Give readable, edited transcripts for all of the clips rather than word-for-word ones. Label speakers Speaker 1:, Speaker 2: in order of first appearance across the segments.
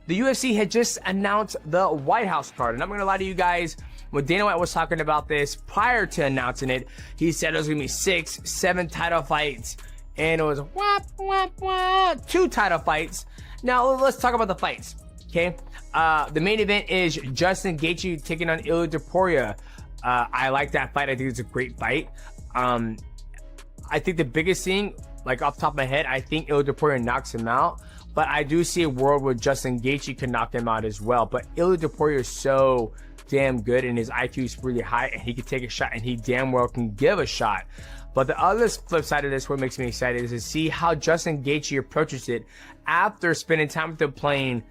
Speaker 1: the UFC had just announced the White House card. And I'm going to lie to you guys, when Dana White was talking about this prior to announcing it, he said it was going to be 6, 7 title fights. And it was 2 title fights. Now, let's talk about the fights, okay? The main event is Justin Gaethje taking on Ilia Topuria. I like that fight. I think it's a great fight. I think the biggest thing, like off the top of my head, I think Ilia Topuria knocks him out. But I do see a world where Justin Gaethje could knock him out as well. But Ilia Topuria is so damn good, and his IQ is really high, and he can take a shot, and he damn well can give a shot. But the other flip side of this, what makes me excited, is to see how Justin Gaethje approaches it after spending time with him playing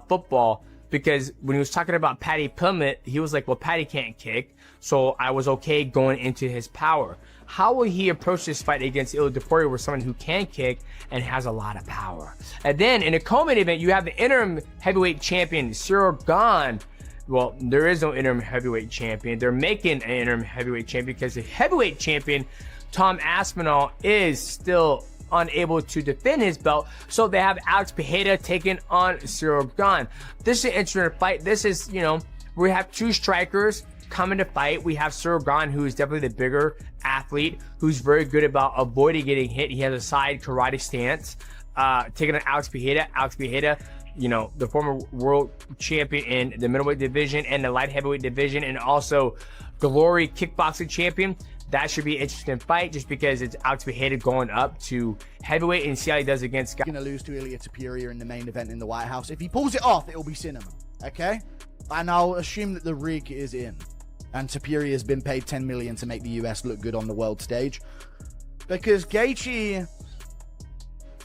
Speaker 1: football. Because when he was talking about Paddy Pimblett, he was like, well, Paddy can't kick, so I was okay going into his power. How will he approach this fight against Ilia Topuria, where someone who can kick and has a lot of power? And then in the co-main event, you have the interim heavyweight champion, Ciryl Gane. Well, there is no interim heavyweight champion. They're making an interim heavyweight champion because the heavyweight champion, Tom Aspinall, is still unable to defend his belt. So they have Alex Pereira taking on Ciryl Gane. This is an interesting fight. This is, you know, we have 2 strikers coming to fight. We have Ciryl Gane, who is definitely the bigger athlete, who's very good about avoiding getting hit. He has a side karate stance. Taking on Alex Pereira. Alex Pereira, you know, the former world champion in the middleweight division and the light heavyweight division, and also Glory kickboxing champion. That should be an interesting fight just because it's Alex Pereira going up to heavyweight and see how he does against guys.
Speaker 2: He's going to lose to Ilia Topuria in the main event in the White House. If he pulls it off, it'll be cinema, okay? And I'll assume that the rig is in. And Topuria has been paid $10 million to make the US look good on the world stage. Because Gaethje,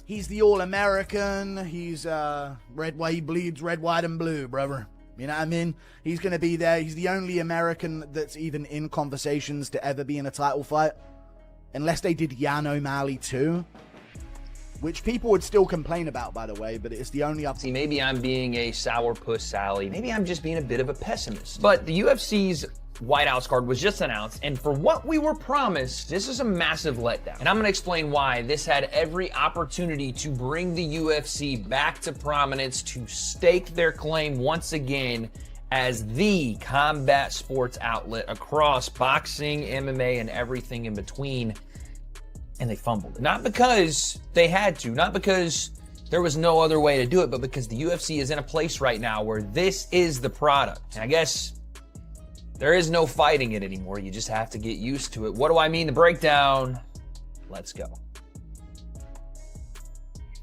Speaker 2: he's the All-American. He's red, white, he bleeds red, white, and blue, brother. You know what I mean? He's going to be there. He's the only American that's even in conversations to ever be in a title fight. Unless they did Yan O'Malley too. Which people would still complain about, by the way, but it's the only
Speaker 3: See, maybe I'm being a sourpuss Sally. Maybe I'm just being a bit of a pessimist. But the UFC's White House card was just announced, and for what we were promised, this is a massive letdown. And I'm gonna explain why this had every opportunity to bring the UFC back to prominence, to stake their claim once again as the combat sports outlet across boxing, MMA, and everything in between. And they fumbled it. Not because they had to, not because there was no other way to do it, but because the UFC is in a place right now where this is the product. And I guess there is no fighting it anymore. You just have to get used to it. What do I mean? The breakdown. Let's go.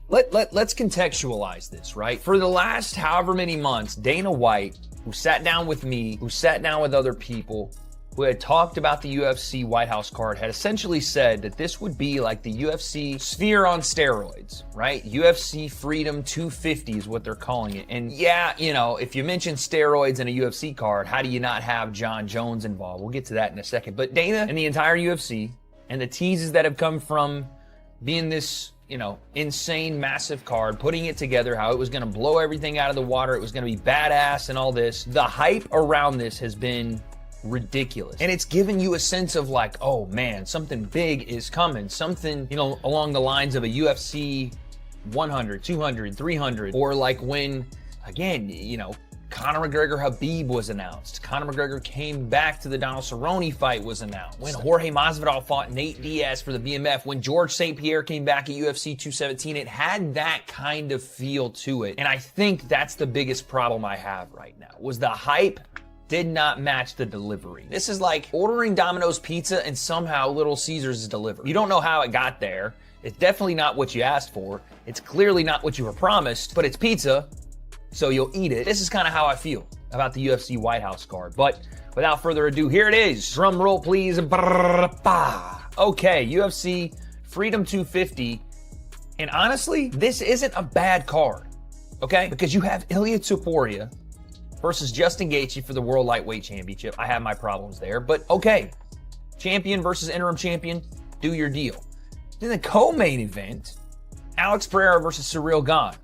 Speaker 3: Let's contextualize this, right? For the last however many months, Dana White, who sat down with me, who sat down with other people, who had talked about the UFC White House card, had essentially said that this would be like the UFC Sphere on steroids, right? UFC Freedom 250 is what they're calling it. And yeah, you know, if you mention steroids in a UFC card, how do you not have Jon Jones involved? We'll get to that in a second. But Dana and the entire UFC and the teases that have come from being this, you know, insane, massive card, putting it together, how it was going to blow everything out of the water, it was going to be badass and all this. The hype around this has been ridiculous. And it's given you a sense of like, oh man, something big is coming. Something, you know, along the lines of a UFC 100, 200, 300. Or like when, again, you know, Conor McGregor Habib was announced. Conor McGregor came back to the Donald Cerrone fight was announced. When Jorge Masvidal fought Nate Diaz for the BMF. When George St. Pierre came back at UFC 217, it had that kind of feel to it. And I think that's the biggest problem I have right now, was the hype did not match the delivery. This is like ordering Domino's pizza and somehow Little Caesars is delivered. You don't know how it got there. It's definitely not what you asked for. It's clearly not what you were promised, but it's pizza, so you'll eat it. This is kind of how I feel about the UFC White House card. But without further ado, here it is. Drum roll, please. Okay, UFC Freedom 250. And honestly, this isn't a bad card, okay? Because you have Ilia Topuria versus Justin Gaethje for the World Lightweight Championship. I have my problems there, but okay. Champion versus interim champion, do your deal. Then the co-main event, Alex Pereira versus Ciryl Gane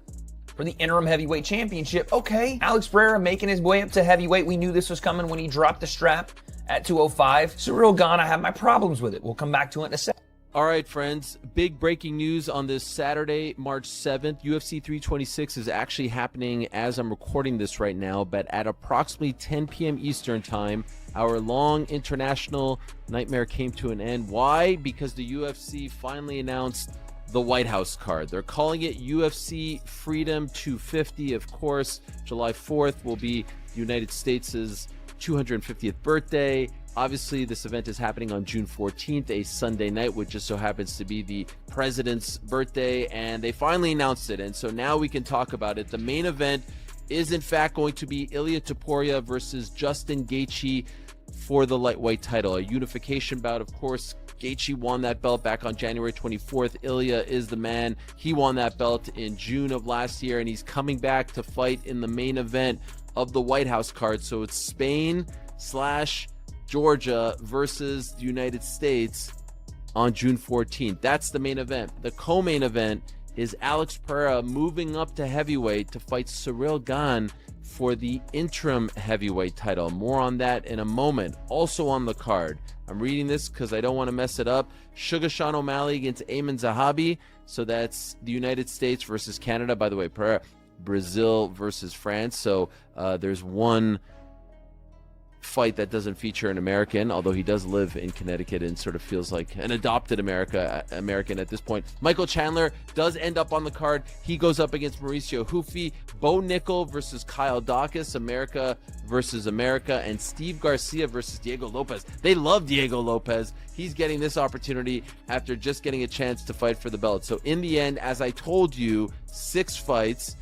Speaker 3: for the interim heavyweight championship. Okay, Alex Pereira making his way up to heavyweight. We knew this was coming when he dropped the strap at 205. Ciryl Gane, I have my problems with it. We'll come back to it in a sec.
Speaker 4: All right, friends, big breaking news on this Saturday, March 7th. UFC 326 is actually happening as I'm recording this right now, but at approximately 10 p.m. Eastern time, our long international nightmare came to an end. Why? Because the UFC finally announced the White House card. They're calling it UFC Freedom 250. Of course, July 4th will be the United States' 250th birthday. Obviously, this event is happening on June 14th, a Sunday night, which just so happens to be the president's birthday, and they finally announced it, and so now we can talk about it. The main event is, in fact, going to be Ilia Topuria versus Justin Gaethje for the lightweight title. A unification bout, of course. Gaethje won that belt back on January 24th. Ilya is the man. He won that belt in June of last year, and he's coming back to fight in the main event of the White House card. So it's Spain/Georgia versus the United States on June 14th. That's the main event. The co-main event is Alex Pereira moving up to heavyweight to fight Cyril Gane for the interim heavyweight title. More on that in a moment. Also on the card, I'm reading this because I don't want to mess it up. Sugar Sean O'Malley against Ayman Zahabi. So that's the United States versus Canada. By the way, Pereira, Brazil versus France. So there's one fight that doesn't feature an American, although he does live in Connecticut and sort of feels like an adopted American at this point. Michael Chandler does end up on the card. He goes up against Mauricio Hufi. Bo Nickel versus Kyle Dawkins, America versus America, and Steve Garcia versus Diego Lopez. They love Diego Lopez. He's getting this opportunity after just getting a chance to fight for the belt. So in the end, as I told you, 6 fights,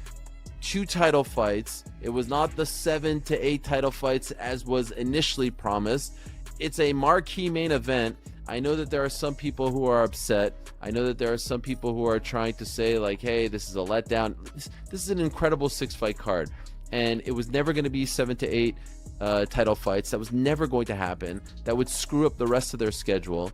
Speaker 4: 2 title fights. It was not the 7 to 8 title fights as was initially promised. It's a marquee main event. I know that there are some people who are upset. I know that there are some people who are trying to say like, hey, this is a letdown. This is an incredible 6-fight card, and it was never going to be 7 to 8 title fights. That was never going to happen. That would screw up the rest of their schedule.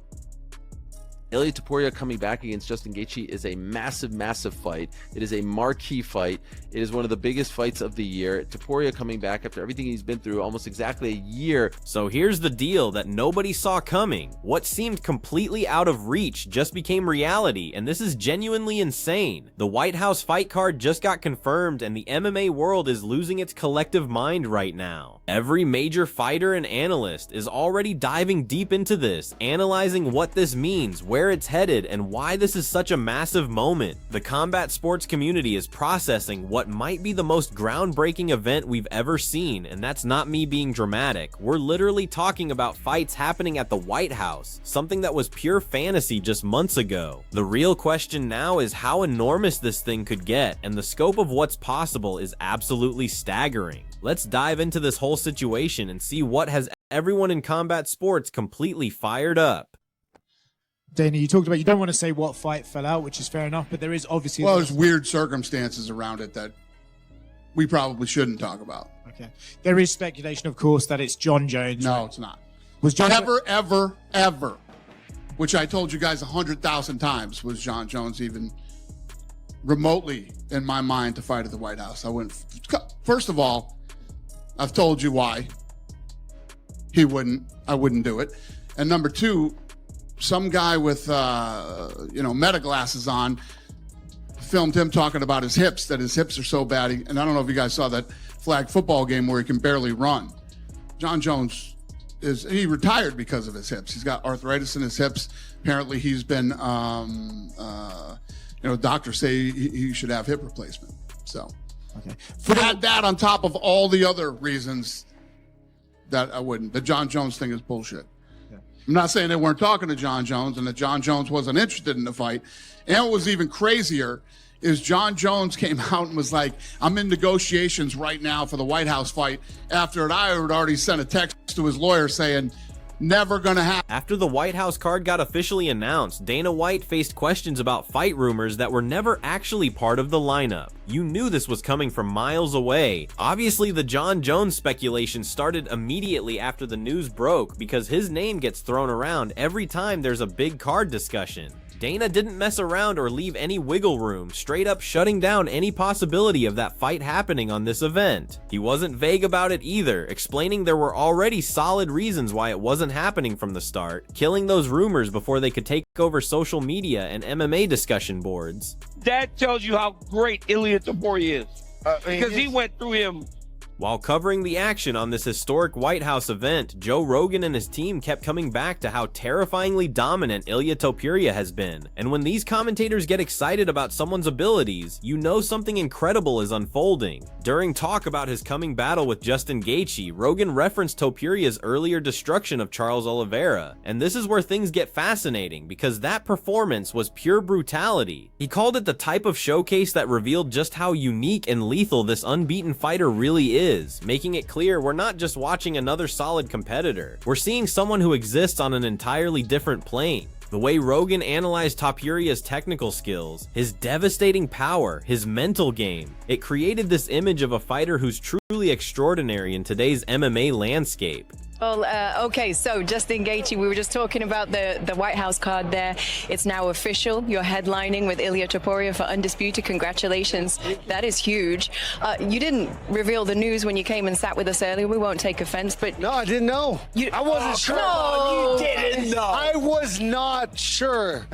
Speaker 4: Ilia Topuria coming back against Justin Gaethje is a massive, massive fight. It is a marquee fight. It is one of the biggest fights of the year. Topuria coming back after everything he's been through, almost exactly a year.
Speaker 5: So here's the deal that nobody saw coming. What seemed completely out of reach just became reality, and this is genuinely insane. The White House fight card just got confirmed, and the MMA world is losing its collective mind right now. Every major fighter and analyst is already diving deep into this, analyzing what this means, where it's headed, and why this is such a massive moment. The combat sports community is processing what might be the most groundbreaking event we've ever seen, and that's not me being dramatic. We're literally talking about fights happening at the White House, something that was pure fantasy just months ago. The real question now is how enormous this thing could get, and the scope of what's possible is absolutely staggering. Let's dive into this whole situation and see what has everyone in combat sports completely fired up.
Speaker 6: Dana, you talked about you don't want to say what fight fell out, which is fair enough, but there is obviously...
Speaker 7: Well, there's weird circumstances around it that we probably shouldn't talk about.
Speaker 6: Okay. There is speculation, of course, that it's Jon Jones.
Speaker 7: No, it's not.
Speaker 6: Was Jon
Speaker 7: Ever, which I told you guys 100,000 times, was Jon Jones even remotely in my mind to fight at the White House? I wouldn't. First of all, I've told you why I wouldn't do it. And number 2, some guy with meta glasses on filmed him talking about his hips, that his hips are so bad. And I don't know if you guys saw that flag football game where he can barely run. Jon Jones he retired because of his hips. He's got arthritis in his hips. Apparently he's been doctors say he should have hip replacement. So
Speaker 6: Okay.
Speaker 7: Add that on top of all the other reasons that I wouldn't. The Jon Jones thing is bullshit. Yeah. I'm not saying they weren't talking to Jon Jones and that Jon Jones wasn't interested in the fight. And what was even crazier is Jon Jones came out and was like, I'm in negotiations right now for the White House fight, after I had already sent a text to his lawyer saying, never gonna happen.
Speaker 5: After the White House card got officially announced, Dana White faced questions about fight rumors that were never actually part of the lineup. You knew this was coming from miles away. Obviously, the Jon Jones speculation started immediately after the news broke because his name gets thrown around every time there's a big card discussion. Dana didn't mess around or leave any wiggle room, straight up shutting down any possibility of that fight happening on this event. He wasn't vague about it either, explaining there were already solid reasons why it wasn't happening from the start, killing those rumors before they could take over social media and MMA discussion boards.
Speaker 8: That tells you how great Ilia Topuria is, because he went through him.
Speaker 5: While covering the action on this historic White House event, Joe Rogan and his team kept coming back to how terrifyingly dominant Ilia Topuria has been. And when these commentators get excited about someone's abilities, you know something incredible is unfolding. During talk about his coming battle with Justin Gaethje, Rogan referenced Topuria's earlier destruction of Charles Oliveira. And this is where things get fascinating, because that performance was pure brutality. He called it the type of showcase that revealed just how unique and lethal this unbeaten fighter really is, making it clear we're not just watching another solid competitor, we're seeing someone who exists on an entirely different plane. The way Rogan analyzed Topuria's technical skills, his devastating power, his mental game, it created this image of a fighter who's truly extraordinary in today's MMA landscape.
Speaker 9: Well, okay, so Justin Gaethje, we were just talking about the White House card there. It's now official. You're headlining with Ilia Topuria for Undisputed. Congratulations. That is huge. You didn't reveal the news when you came and sat with us earlier. We won't take offense, but...
Speaker 10: No, I didn't know. I wasn't sure.
Speaker 9: No,
Speaker 8: You didn't know.
Speaker 10: I was not sure.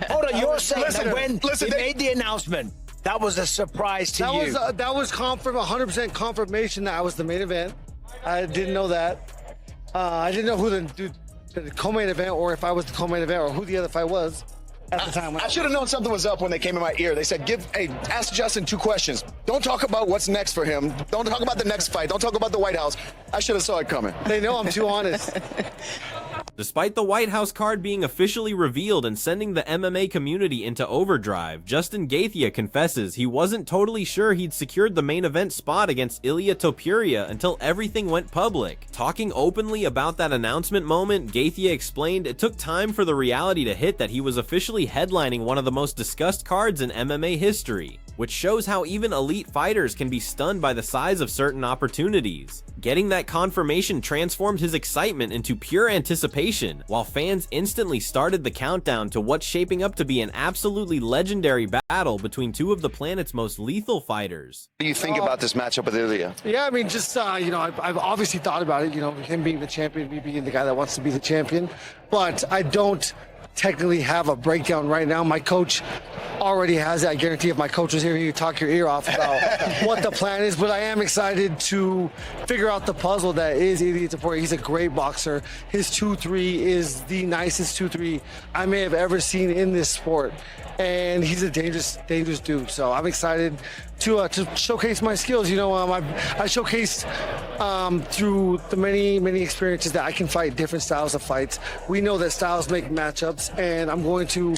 Speaker 8: Hold on, you're saying that when they made the announcement, that was a surprise to you.
Speaker 10: That was 100% confirmation that I was the main event. I didn't know that. I didn't know who the co-main event, or if I was the co-main event, or who the other fight was at the time.
Speaker 11: I should have known something was up when they came in my ear. They said, ask Justin 2 questions. Don't talk about what's next for him. Don't talk about the next fight. Don't talk about the White House. I should have saw it coming.
Speaker 10: They know I'm too honest.
Speaker 5: Despite the White House card being officially revealed and sending the MMA community into overdrive, Justin Gaethje confesses he wasn't totally sure he'd secured the main event spot against Ilia Topuria until everything went public. Talking openly about that announcement moment, Gaethje explained it took time for the reality to hit that he was officially headlining one of the most discussed cards in MMA history, which shows how even elite fighters can be stunned by the size of certain opportunities. Getting that confirmation transformed his excitement into pure anticipation, while fans instantly started the countdown to what's shaping up to be an absolutely legendary battle between two of the planet's most lethal fighters.
Speaker 11: What do you think about this matchup with Ilia?
Speaker 10: Yeah, I mean, just, I've obviously thought about it, him being the champion, me being the guy that wants to be the champion, but I don't technically have a breakdown right now. My coach already has it. I guarantee if my coach was here, he would talk your ear off about what the plan is, but I am excited to figure out the puzzle that is Ilia Topuria. He's a great boxer. His 2-3 is the nicest 2-3 I may have ever seen in this sport, and he's a dangerous dude. So I'm excited to showcase my skills. I showcased through the many experiences that I can fight different styles of fights. We know that styles make matchups, and I'm going to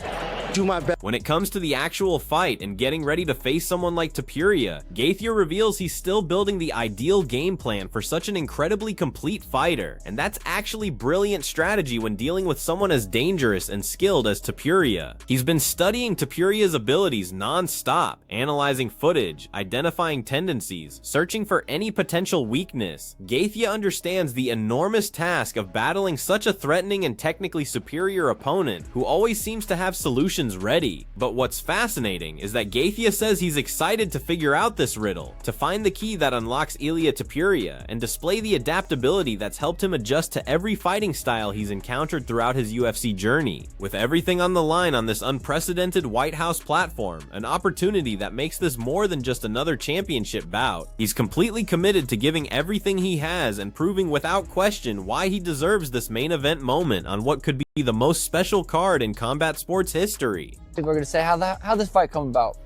Speaker 10: do my best.
Speaker 5: When it comes to the actual fight and getting ready to face someone like Topuria, Gaethje reveals he's still building the ideal game plan for such an incredibly complete fighter, and that's actually brilliant strategy when dealing with someone as dangerous and skilled as Topuria. He's been studying Topuria's abilities non-stop, analyzing footage, identifying tendencies, searching for any potential weakness. Gaethje understands the enormous task of battling such a threatening and technically superior opponent who always seems to have solutions ready. But what's fascinating is that Gaethje says he's excited to figure out this riddle, to find the key that unlocks Ilia Topuria, and display the adaptability that's helped him adjust to every fighting style he's encountered throughout his UFC journey. With everything on the line on this unprecedented White House platform, an opportunity that makes this more than just another championship bout, he's completely committed to giving everything he has and proving without question why he deserves this main event moment on what could be the most special card in combat sports history.
Speaker 12: I think we're going to say how this fight come about.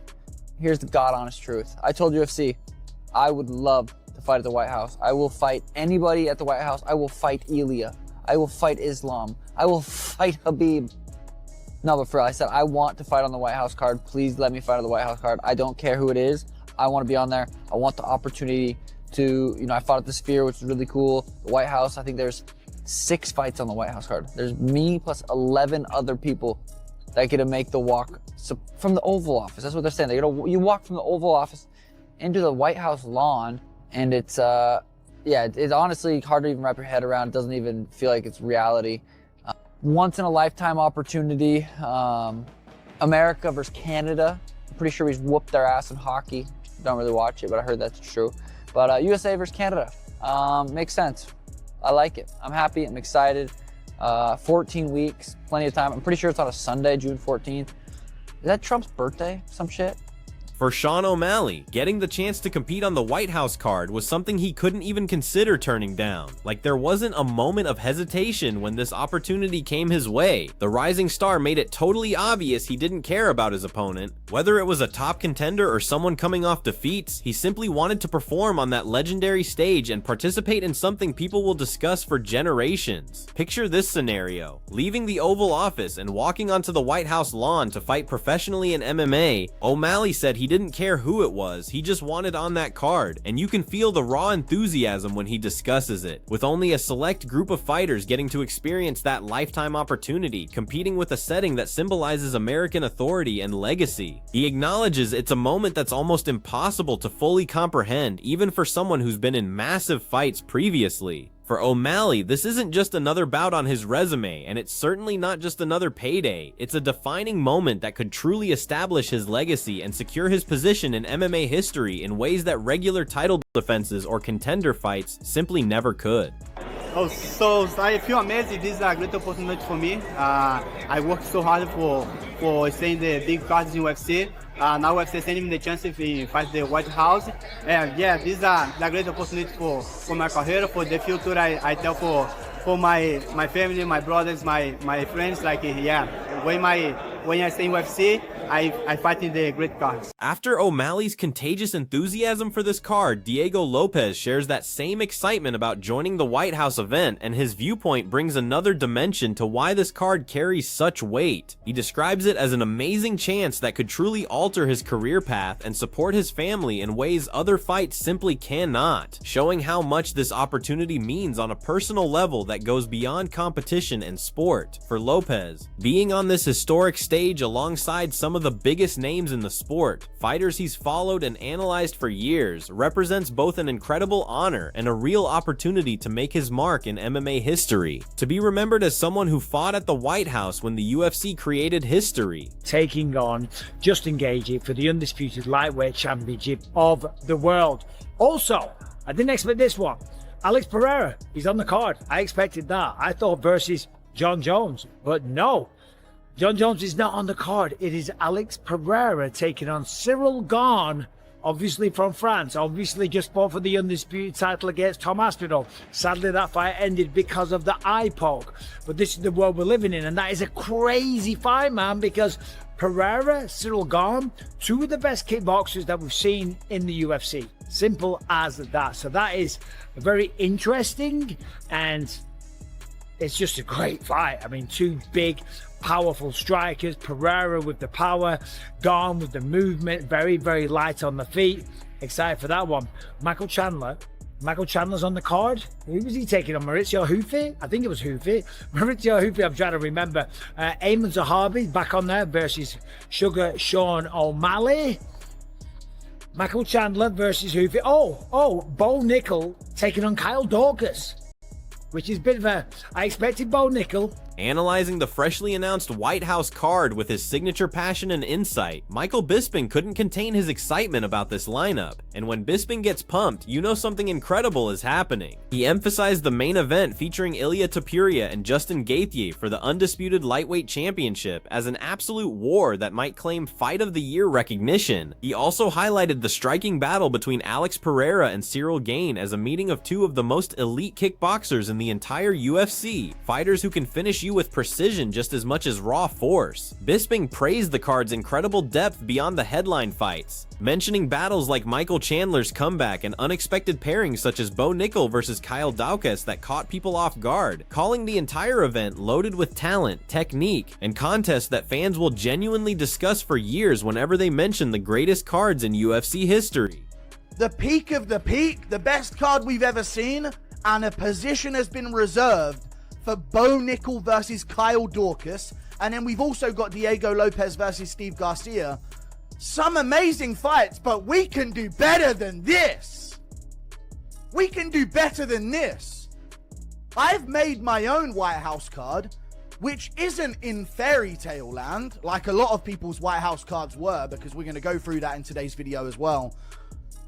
Speaker 12: Here's the God honest truth. I told UFC I would love to fight at the White House. I will fight anybody at the White House. I will fight Ilia. I will fight Islam. I will fight Habib. No, but for real, I said I want to fight on the White House card. Please let me fight on the White House card. I don't care who it is. I want to be on there. I want the opportunity to, I fought at the Sphere, which is really cool. The White House, I think there's 6 fights on the White House card. There's me plus 11 other people that get to make the walk from the Oval Office. That's what they're saying. You walk from the Oval Office into the White House lawn, and it's it's honestly hard to even wrap your head around. It doesn't even feel like it's reality. once in a lifetime opportunity. America versus Canada. I'm pretty sure he's whooped their ass in hockey. Don't really watch it, but I heard that's true. But USA versus Canada, makes sense. I like it. I'm happy, I'm excited. 14 weeks, plenty of time. I'm pretty sure it's on a Sunday, June 14th. Is that Trump's birthday? Some shit?
Speaker 5: For Sean O'Malley, getting the chance to compete on the White House card was something he couldn't even consider turning down. Like, there wasn't a moment of hesitation when this opportunity came his way. The rising star made it totally obvious he didn't care about his opponent. Whether it was a top contender or someone coming off defeats, he simply wanted to perform on that legendary stage and participate in something people will discuss for generations. Picture this scenario: leaving the Oval Office and walking onto the White House lawn to fight professionally in MMA. O'Malley said he didn't care who it was, he just wanted on that card, and you can feel the raw enthusiasm when he discusses it. With only a select group of fighters getting to experience that lifetime opportunity, competing with a setting that symbolizes American authority and legacy, he acknowledges it's a moment that's almost impossible to fully comprehend, even for someone who's been in massive fights previously. For O'Malley, this isn't just another bout on his resume, and it's certainly not just another payday. It's a defining moment that could truly establish his legacy and secure his position in MMA history in ways that regular title defenses or contender fights simply never could.
Speaker 13: Oh, so I feel amazing. This is a great opportunity for me. I worked so hard for staying the big cards in UFC. Now UFC sending me the chance to fight the White House. And yeah, this is a great opportunity for my career, for the future. I tell for my family, my brothers, my friends, like, yeah, when I stay in UFC, I fight in the great cards.
Speaker 5: After O'Malley's contagious enthusiasm for this card, Diego Lopez shares that same excitement about joining the White House event, and his viewpoint brings another dimension to why this card carries such weight. He describes it as an amazing chance that could truly alter his career path and support his family in ways other fights simply cannot, showing how much this opportunity means on a personal level that goes beyond competition and sport. For Lopez, being on this historic stage alongside some of the biggest names in the sport, fighters he's followed and analyzed for years, represents both an incredible honor and a real opportunity to make his mark in MMA history. To be remembered as someone who fought at the White House when the UFC created history.
Speaker 14: Taking on Justin Gaethje for the undisputed lightweight championship of the world. Also, I didn't expect this one. Alex Pereira, he's on the card. I expected that. I thought versus Jon Jones, but no. Jon Jones is not on the card. It is Alex Pereira taking on Cyril Gane, obviously from France, obviously just fought for the undisputed title against Tom Aspinall. Sadly, that fight ended because of the eye poke. But this is the world we're living in, and that is a crazy fight, man, because Pereira, Cyril Gane, two of the best kickboxers that we've seen in the UFC. Simple as that. So that is very interesting, and it's just a great fight. I mean, two big, powerful strikers. Pereira with the power, Gane with the movement, very, very light on the feet. Excited for that one. Michael Chandler's on the card. Who was he taking on? Maurizio Hufi? I think it was Hufi. Maurizio Hufi, I'm trying to remember. Ayman Zahabi back on there versus Sugar Sean O'Malley. Michael Chandler versus Hufi. Oh, Bo Nickel taking on Kyle Dorcas, which is a bit of a... I expected Bo Nickel.
Speaker 5: Analyzing the freshly announced White House card with his signature passion and insight, Michael Bisping couldn't contain his excitement about this lineup. And when Bisping gets pumped, you know something incredible is happening. He emphasized the main event featuring Ilia Topuria and Justin Gaethje for the undisputed lightweight championship as an absolute war that might claim Fight of the Year recognition. He also highlighted the striking battle between Alex Pereira and Cyril Gane as a meeting of two of the most elite kickboxers in the entire UFC, fighters who can finish you with precision just as much as raw force. Bisping praised the card's incredible depth beyond the headline fights, mentioning battles like Michael Chandler's comeback and unexpected pairings such as Bo Nickel versus Kyle Daukaus that caught people off guard, calling the entire event loaded with talent, technique, and contests that fans will genuinely discuss for years whenever they mention the greatest cards in UFC history.
Speaker 2: The peak of the peak, the best card we've ever seen, and a position has been reserved for Bo Nickel versus Kyle Daukaus, and then we've also got Diego Lopez versus Steve Garcia. Some amazing fights, but we can do better than this. We can do better than this. I've made my own White House card. which isn't in fairy tale land, like a lot of people's White House cards were, because we're going to go through that in today's video as well.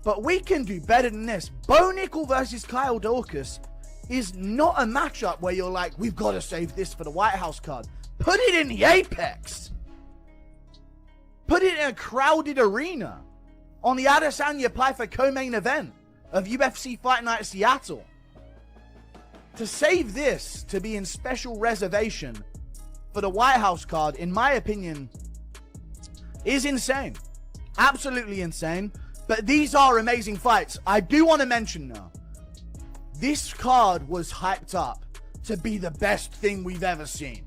Speaker 2: But we can do better than this. Bo Nickel versus Kyle Daukaus is not a matchup where you're like, we've got to save this for the White House card. Put it in the Apex. Put it in a crowded arena. On the Adesanya Piper co-main event of UFC Fight Night Seattle. To save this to be in special reservation for the White House card, in my opinion, is insane. Absolutely insane. But these are amazing fights. I do want to mention though, this card was hyped up to be the best thing we've ever seen.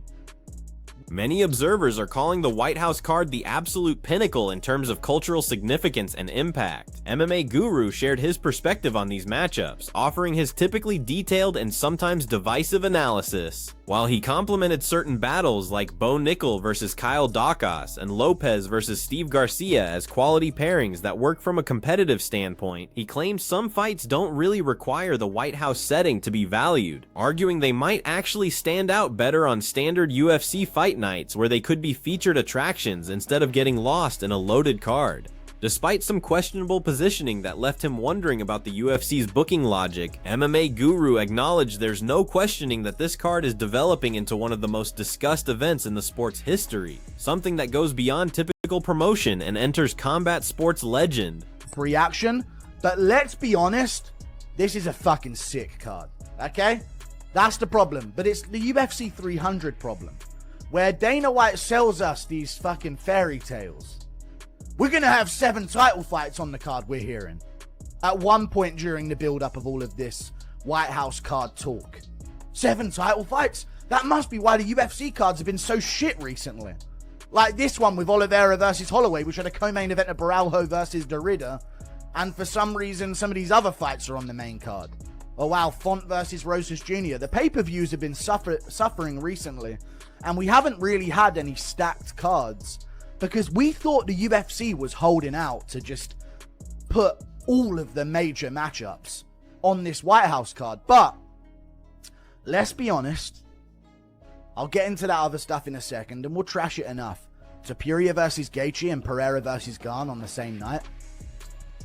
Speaker 5: Many observers are calling the White House card the absolute pinnacle in terms of cultural significance and impact. MMA Guru shared his perspective on these matchups, offering his typically detailed and sometimes divisive analysis. While he complimented certain battles like Bo Nickel versus Kyle Daukaus and Lopez versus Steve Garcia as quality pairings that work from a competitive standpoint, he claimed some fights don't really require the White House setting to be valued, arguing they might actually stand out better on standard UFC fight nights where they could be featured attractions instead of getting lost in a loaded card. Despite some questionable positioning that left him wondering about the UFC's booking logic, MMA Guru acknowledged there's no questioning that this card is developing into one of the most discussed events in the sport's history, something that goes beyond typical promotion and enters combat sports legend.
Speaker 2: Reaction, but let's be honest, this is a fucking sick card, okay? That's the problem, but it's the UFC 300 problem, where Dana White sells us these fucking fairy tales. We're going to have 7 title fights on the card, we're hearing. At one point during the build-up of all of this White House card talk. 7 title fights? That must be why the UFC cards have been so shit recently. Like this one with Oliveira versus Holloway, which had a co-main event of Baralho versus Derrida. And for some reason, some of these other fights are on the main card. Oh wow, Font versus Rosas Jr. The pay-per-views have been suffering recently. And we haven't really had any stacked cards. Because we thought the UFC was holding out to just put all of the major matchups on this White House card. But, let's be honest, I'll get into that other stuff in a second and we'll trash it enough. Topuria versus Gaethje and Pereira versus Gane on the same night.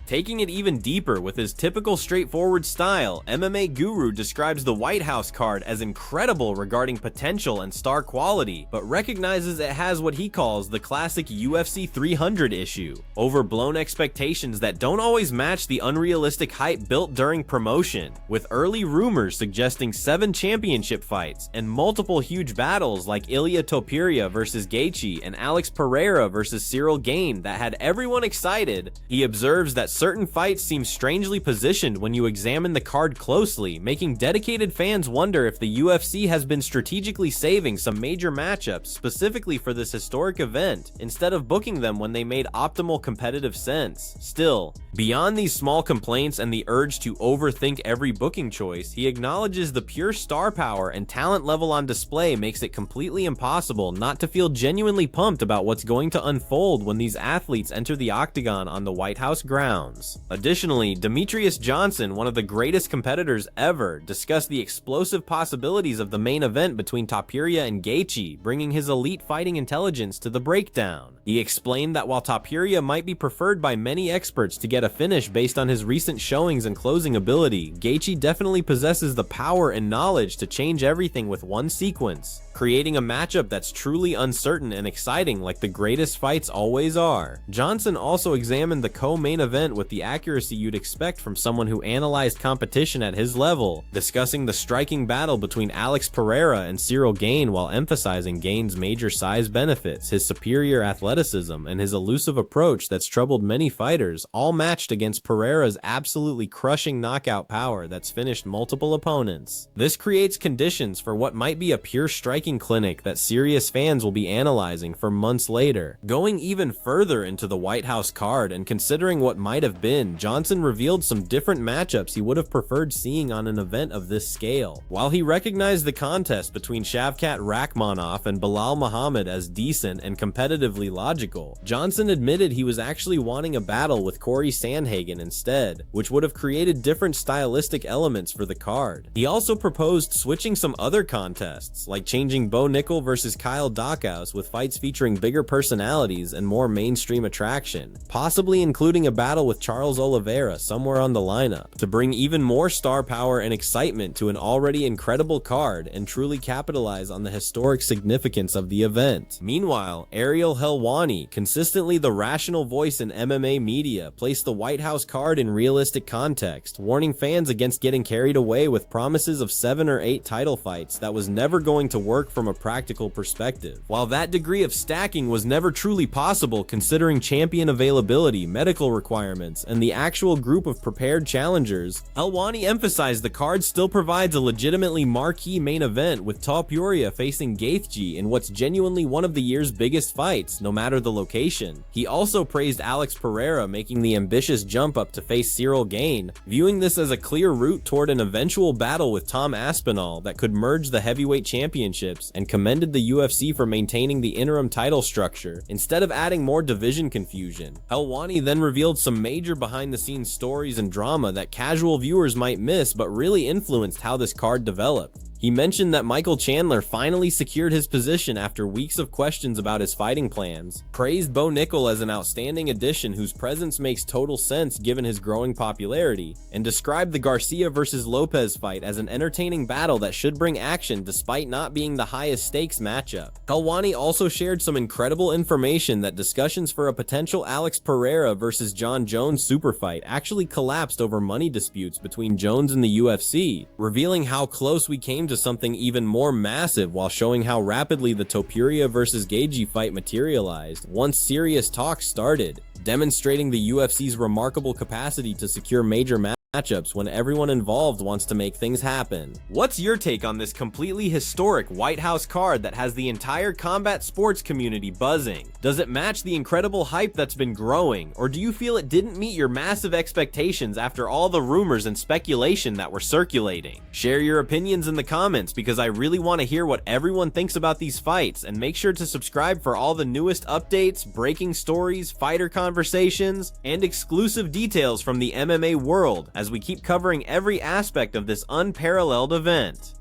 Speaker 5: Taking it even deeper with his typical straightforward style, MMA Guru describes the White House card as incredible regarding potential and star quality, but recognizes it has what he calls the classic UFC 300 issue: overblown expectations that don't always match the unrealistic hype built during promotion, with early rumors suggesting 7 championship fights and multiple huge battles like Ilia Topuria versus Gaethje and Alex Pereira versus Cyril Gane that had everyone excited. He observes that certain fights seem strangely positioned when you examine the card closely, making dedicated fans wonder if the UFC has been strategically saving some major matchups specifically for this historic event, instead of booking them when they made optimal competitive sense. Still, beyond these small complaints and the urge to overthink every booking choice, he acknowledges the pure star power and talent level on display makes it completely impossible not to feel genuinely pumped about what's going to unfold when these athletes enter the Octagon on the White House grounds. Additionally, Demetrius Johnson, one of the greatest competitors ever, discussed the explosive possibilities of the main event between Topuria and Gaethje, bringing his elite fighting intelligence to the breakdown. He explained that while Topuria might be preferred by many experts to get a finish based on his recent showings and closing ability, Gaethje definitely possesses the power and knowledge to change everything with one sequence, creating a matchup that's truly uncertain and exciting like the greatest fights always are. Johnson also examined the co-main event with the accuracy you'd expect from someone who analyzed competition at his level, discussing the striking battle between Alex Pereira and Cyril Gane while emphasizing Gane's major size benefits, his superior athleticism, and his elusive approach that's troubled many fighters, all matched against Pereira's absolutely crushing knockout power that's finished multiple opponents. This creates conditions for what might be a pure striking clinic that serious fans will be analyzing for months later. Going even further into the White House card and considering what might have been, Johnson revealed some different matchups he would have preferred seeing on an event of this scale. While he recognized the contest between Shavkat Rakhmonov and Bilal Muhammad as decent and competitively logical, Johnson admitted he was actually wanting a battle with Corey Sandhagen instead, which would have created different stylistic elements for the card. He also proposed switching some other contests, like changing Bo Nickel versus Kyle Dachhaus with fights featuring bigger personalities and more mainstream attraction, possibly including a battle with Charles Oliveira somewhere on the lineup, to bring even more star power and excitement to an already incredible card and truly capitalize on the historic significance of the event. Meanwhile, Ariel Helwani, consistently the rational voice in MMA media, placed the White House card in realistic context, warning fans against getting carried away with promises of 7 or 8 title fights that was never going to work from a practical perspective. While that degree of stacking was never truly possible considering champion availability, medical requirements, and the actual group of prepared challengers, Helwani emphasized the card still provides a legitimately marquee main event with Topuria facing Gaethje in what's genuinely one of the year's biggest fights, no matter the location. He also praised Alex Pereira making the ambitious jump up to face Cyril Gane, viewing this as a clear route toward an eventual battle with Tom Aspinall that could merge the heavyweight championships, and commended the UFC for maintaining the interim title structure instead of adding more division confusion. Helwani then revealed some major behind-the-scenes stories and drama that casual viewers might miss but really influenced how this card developed. He mentioned that Michael Chandler finally secured his position after weeks of questions about his fighting plans, praised Bo Nickel as an outstanding addition whose presence makes total sense given his growing popularity, and described the Garcia vs. Lopez fight as an entertaining battle that should bring action despite not being the highest stakes matchup. Helwani also shared some incredible information that discussions for a potential Alex Pereira vs. Jon Jones super fight actually collapsed over money disputes between Jones and the UFC, revealing how close we came to something even more massive while showing how rapidly the Topuria vs. Gaethje fight materialized once serious talks started, demonstrating the UFC's remarkable capacity to secure major matchups when everyone involved wants to make things happen. What's your take on this completely historic White House card that has the entire combat sports community buzzing? Does it match the incredible hype that's been growing, or do you feel it didn't meet your massive expectations after all the rumors and speculation that were circulating? Share your opinions in the comments because I really want to hear what everyone thinks about these fights, and make sure to subscribe for all the newest updates, breaking stories, fighter conversations, and exclusive details from the MMA world as we keep covering every aspect of this unparalleled event.